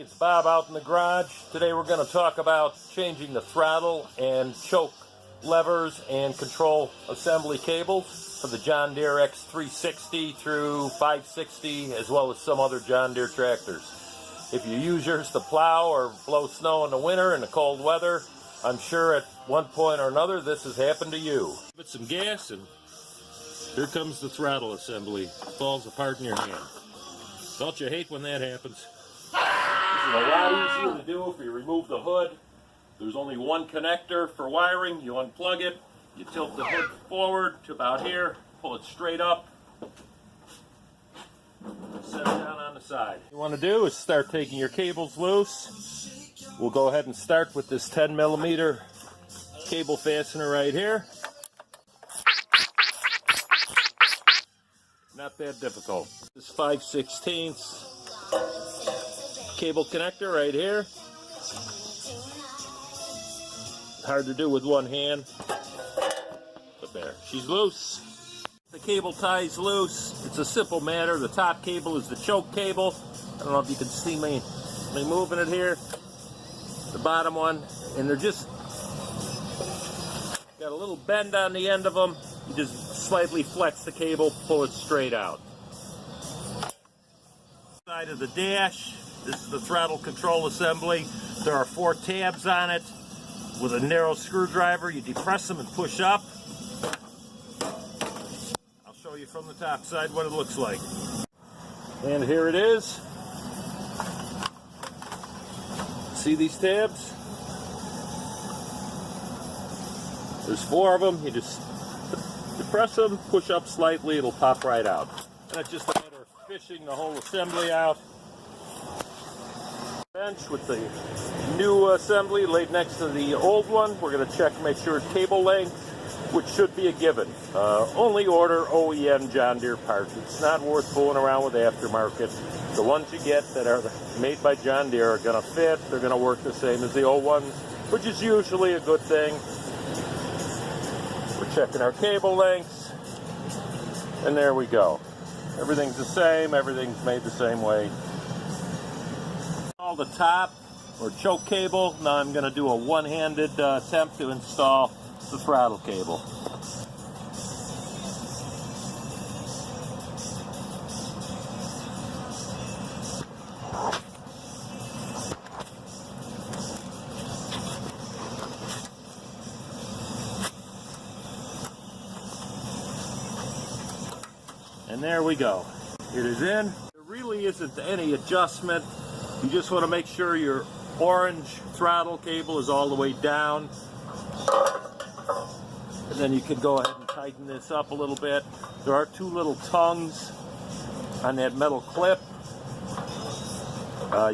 it's Bob out in the garage. Today we're going to talk about changing the throttle and choke levers and control assembly cables for the John Deere X360 through 560 as well as some other John Deere tractors. If you use yours to plow or blow snow in the winter in the cold weather, I'm sure at one point or another this has happened to you. Put some gas and here comes the throttle assembly. It falls apart in your hand. Don't you hate when that happens? This is a lot easier to do if you remove the hood. There's only one connector for wiring. You unplug it, you tilt the hood forward to about here, pull it straight up, set it down on the side. What you want to do is start taking your cables loose. We'll go ahead and start with this 10mm cable fastener right here. Not that difficult. This 5/16 cable connector right here. Hard to do with one hand. But there, she's loose. The cable tie's loose. It's a simple matter. The top cable is the choke cable. I don't know if you can see me moving it here. The bottom one, and they're just got a little bend on the end of them. You just slightly flex the cable, pull it straight out. Side of the dash, this is the throttle control assembly. There are 4 tabs on it. With a narrow screwdriver, you depress them and push up. I'll show you from the top side what it looks like. And here it is. See these tabs? There's 4 of them. You just depress them, push up slightly, it'll pop right out. And it's just a matter of fishing the whole assembly out. Bench with the new assembly laid next to the old one. We're going to check, make sure cable length, which should be a given. Only order OEM John Deere parts. It's not worth fooling around with aftermarket. The ones you get that are made by John Deere are going to fit. They're going to work the same as the old ones, which is usually a good thing. We're checking our cable lengths, and there we go. Everything's the same. Everything's made the same way. The top or choke cable. Now I'm going to do a one-handed attempt to install the throttle cable. And there we go. It is in. There really isn't any adjustment. You just want to make sure your orange throttle cable is all the way down. And then you can go ahead and tighten this up a little bit. There are 2 little tongues on that metal clip.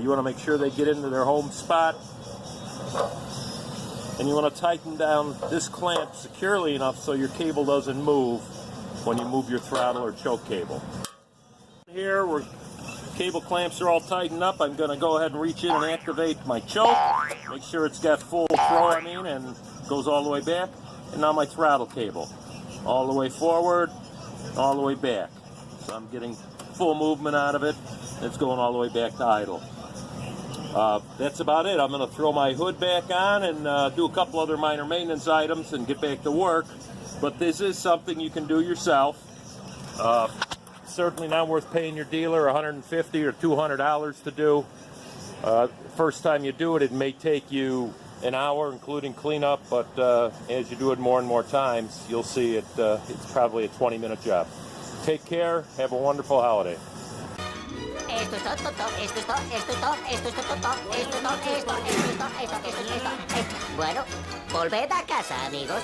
You want to make sure they get into their home spot. And you want to tighten down this clamp securely enough so your cable doesn't move when you move your throttle or choke cable. Here we're cable clamps are all tightened up. I'm going to go ahead and reach in and activate my choke. Make sure it's got full throw, and goes all the way back. And now my throttle cable. All the way forward, all the way back. So I'm getting full movement out of it. It's going all the way back to idle. That's about it. I'm going to throw my hood back on and do a couple other minor maintenance items and get back to work. But this is something you can do yourself. Certainly not worth paying your dealer $150 or $200 to do. First time you do it, it may take you an hour, including cleanup, but as you do it more and more times, you'll see it's probably a 20-minute job. Take care. Have a wonderful holiday. Bueno, volved a casa, amigos.